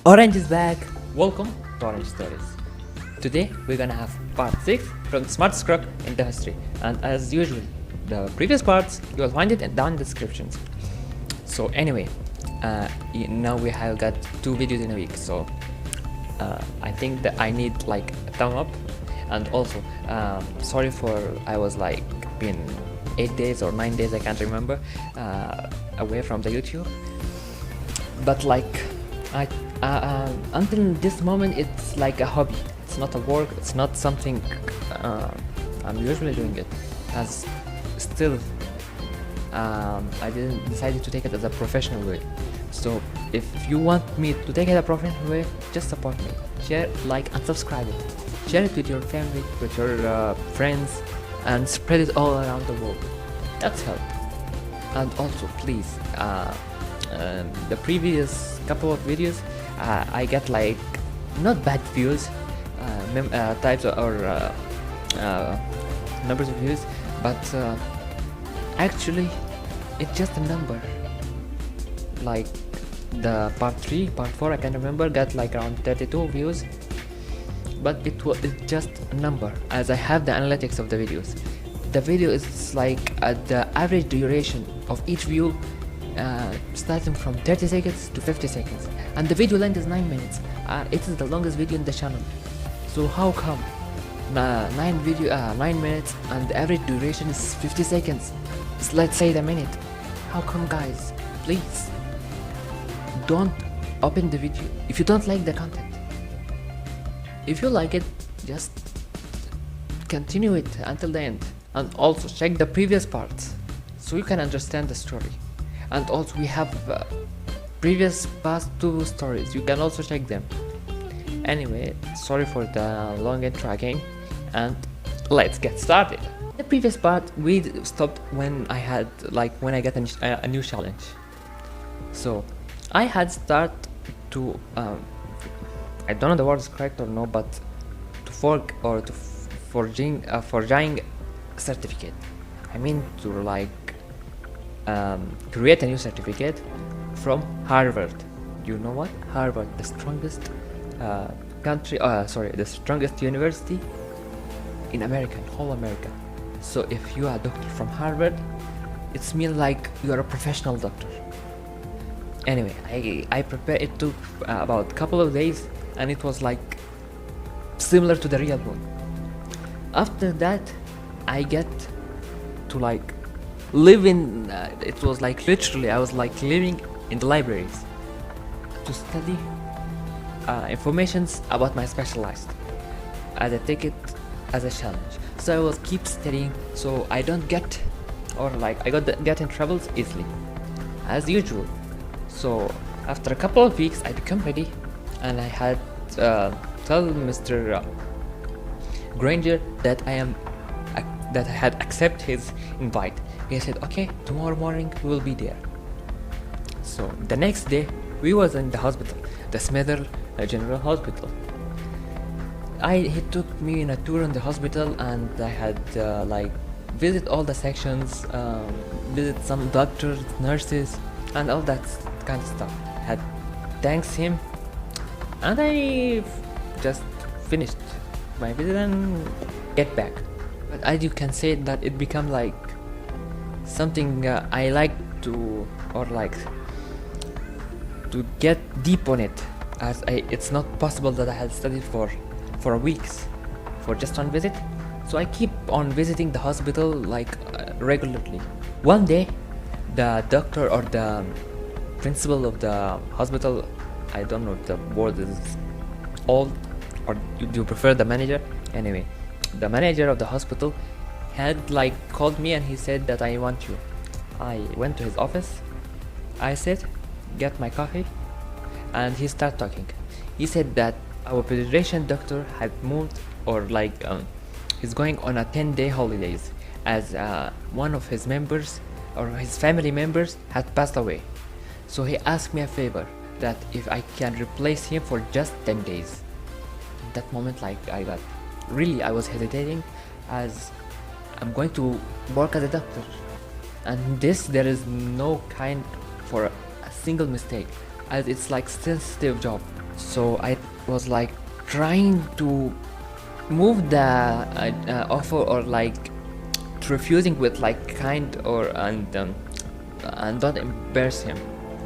Orange is back! Welcome to Orange Stories. Today we're gonna have part 6 from the smartest crook in the history, and as usual, the previous parts you'll find it down in the descriptions. So anyway, now we have got 2 videos in a week, so I think that I need like a thumb up, and also sorry for I was like been 8 days or 9 days, I can't remember, away from the YouTube, but like until this moment it's like a hobby. It's not a work, it's not something I'm usually doing it, as still I didn't decided to take it as a professional way. So if you want me to take it a professional way, just support me, share, like and subscribe it, share it with your family, with your friends, and spread it all around the world. That's help. And also please, the previous couple of videos I get like not bad views, types or numbers of views, but actually it's just a number. Like the part 3, part 4, I can remember, got like around 32 views, but it's just a number, as I have the analytics of the videos. The video is like the average duration of each view starting from 30 seconds to 50 seconds, and the video length is 9 minutes. It is the longest video in the channel. So how come 9 minutes and the average duration is 50 seconds? Let's say the minute. How come, guys? Please don't open the video if you don't like the content. If you like it, just continue it until the end, and also check the previous parts so you can understand the story. And also we have previous past 2 stories, you can also check them. Anyway, sorry for the long intro again, and let's get started. The previous part we stopped when I got a new challenge. So I had start to I don't know the word is correct or no, but to forge or to forging certificate. I mean to like create a new certificate from Harvard. You know what? Harvard, the strongest the strongest university in America, in whole America. So if you are a doctor from Harvard, it's mean like you are a professional doctor. Anyway, I prepared. It took about a couple of days, and it was like similar to the real one. After that, I get to like live in it was like literally I was like living in the libraries to study informations about my specialized, as I take it as a challenge. So I will keep studying so I don't get get in troubles easily, as usual. So after a couple of weeks I become ready, and I had tell Mr. Granger that I had accepted his invite. He said, okay, tomorrow morning we will be there. So the next day we was in the hospital, the Smithers General Hospital. He took me in a tour in the hospital, and I had like visit all the sections, visit some doctors, nurses, and all that kind of stuff. I had thanks him, and I just finished my visit and get back. But as you can say that it become like something I like to, or like to get deep on it, as it's not possible that I had studied for weeks for just one visit. So I keep on visiting the hospital like regularly. One day the doctor or the principal of the hospital, I don't know if the word is old, or do you prefer the manager? Anyway, the manager of the hospital had like called me, and he said that I want you. I went to his office, I said, get my coffee, and he started talking. He said that our pediatrician doctor had moved, or like he's going on a 10-day holidays, as one of his members or his family members had passed away. So he asked me a favor, that if I can replace him for just 10 days. At that moment, like I was hesitating, as I'm going to work as a doctor, and there is no kind for a single mistake, as it's like sensitive job. So I was like trying to move the offer, or like refusing with like kind or and don't embarrass him.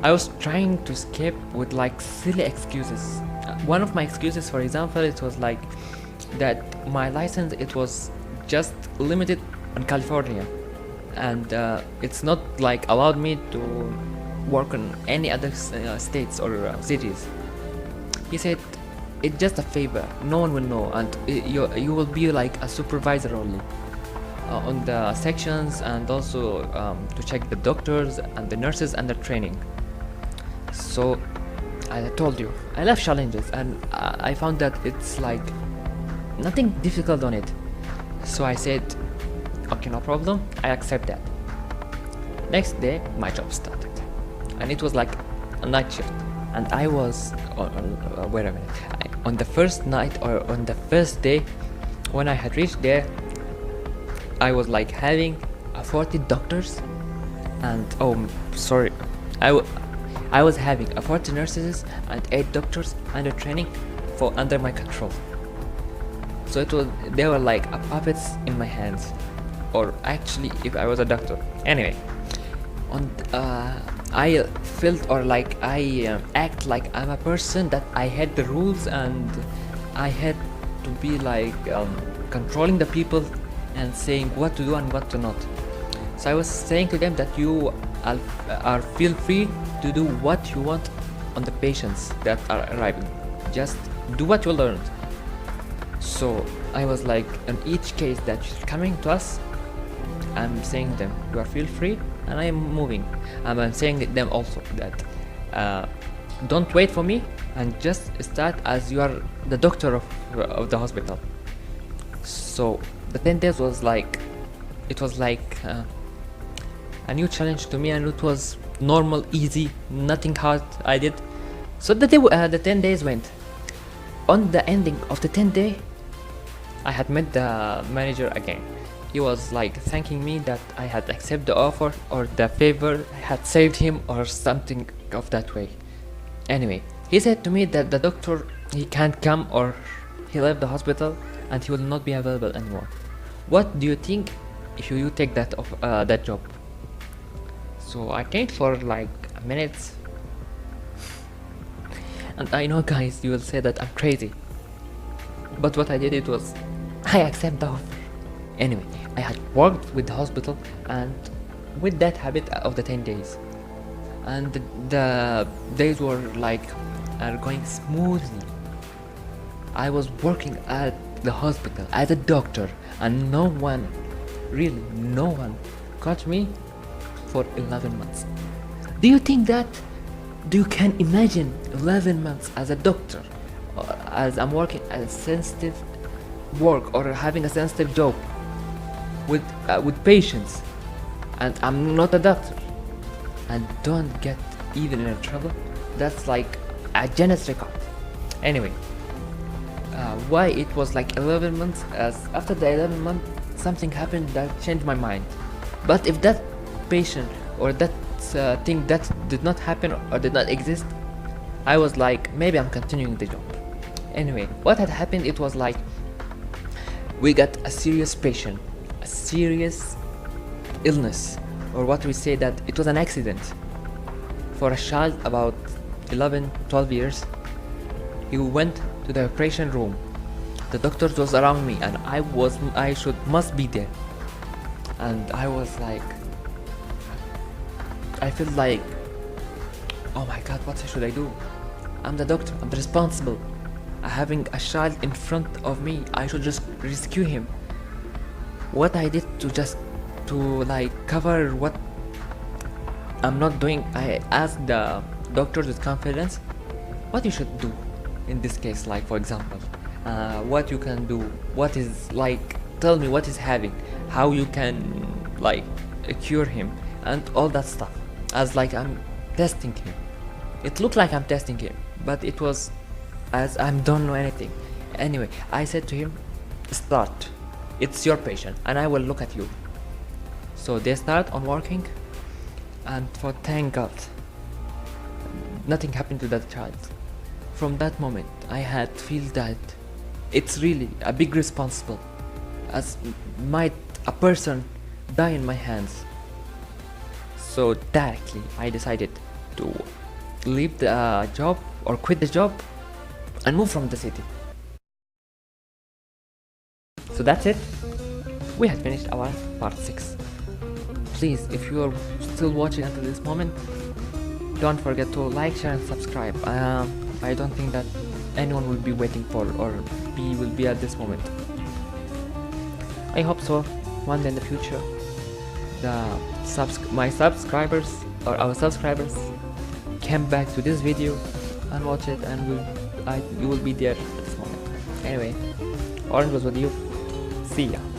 I was trying to escape with like silly excuses. One of my excuses, for example, it was like that my license, it was just limited in California, and it's not like allowed me to work in any other states or cities. He said it's just a favor, no one will know, and you will be like a supervisor only on the sections, and also to check the doctors and the nurses and the training. So I told you I love challenges, and I found that it's like nothing difficult on it. So I said, okay, no problem, I accept that. Next day my job started, and it was like a night shift, and I was wait a minute, on the first night, or on the first day when I had reached there, I was like having 40 doctors, and I was having 40 nurses and 8 doctors under training for under my control. So they were like puppets in my hands, or actually if I was a doctor. Anyway, I felt, or like I act like I'm a person that I had the rules, and I had to be like controlling the people and saying what to do and what to not. So I was saying to them that you are feel free to do what you want on the patients that are arriving. Just do what you learned. So I was like, in each case that is coming to us, I'm saying them, you are feel free, and I am moving. And I'm saying to them also that don't wait for me, and just start as you are the doctor of the hospital. So the 10 days was like, it was like a new challenge to me, and it was normal, easy, nothing hard I did. So the 10 days went. On the ending of the 10th day, I had met the manager again. He was like thanking me that I had accepted the offer, or the favor had saved him, or something of that way. Anyway, he said to me that the doctor, he can't come, or he left the hospital and he will not be available anymore. What do you think if you take that job? So I came for like a minute, and I know guys, you will say that I'm crazy, but what I did, it was I accept the offer. Anyway, I had worked with the hospital and with that habit of the 10 days, and the days were like going smoothly. I was working at the hospital as a doctor, and no one, really no one, caught me for 11 months. Do you think that? Do you can imagine 11 months as a doctor, or as I'm working as a sensitive work, or having a sensitive job with patients, and I'm not a doctor, and don't get even in trouble? That's like a Guinness record. Anyway, why it was like 11 months, as after the 11 months something happened that changed my mind. But if that patient or that thing that did not happen or did not exist, I was like, maybe I'm continuing the job. Anyway, what had happened, it was like we got a serious patient, a serious illness, or what we say that it was an accident for a child about 11-12 years. He went to the operation room. The doctors was around me, and I must be there. And I was like, I feel like, oh my god, what should I do? I'm the doctor, I'm the responsible. Having a child in front of me, I should just rescue him. What I did to like cover what I'm not doing, I asked the doctors with confidence what you should do in this case, like for example, what you can do, what is like, tell me what is having, how you can like cure him, and all that stuff, as like I'm testing him. It looked like I'm testing him, but it was as I don't know anything. Anyway, I said to him, start, it's your patient and I will look at you. So they start on working, and for thank god nothing happened to that child. from that moment I had feel that it's really a big responsible, as might a person die in my hands. So directly I decided to leave the job or quit the job and move from the city. So that's it. We have finished our part 6. Please, if you are still watching until this moment, don't forget to like, share and subscribe. I don't think that anyone will be waiting for or will be at this moment. I hope so. One day in the future, my subscribers or our subscribers come back to this video and watch it, and you will be there at this moment. Anyway, Orange was with you. See ya.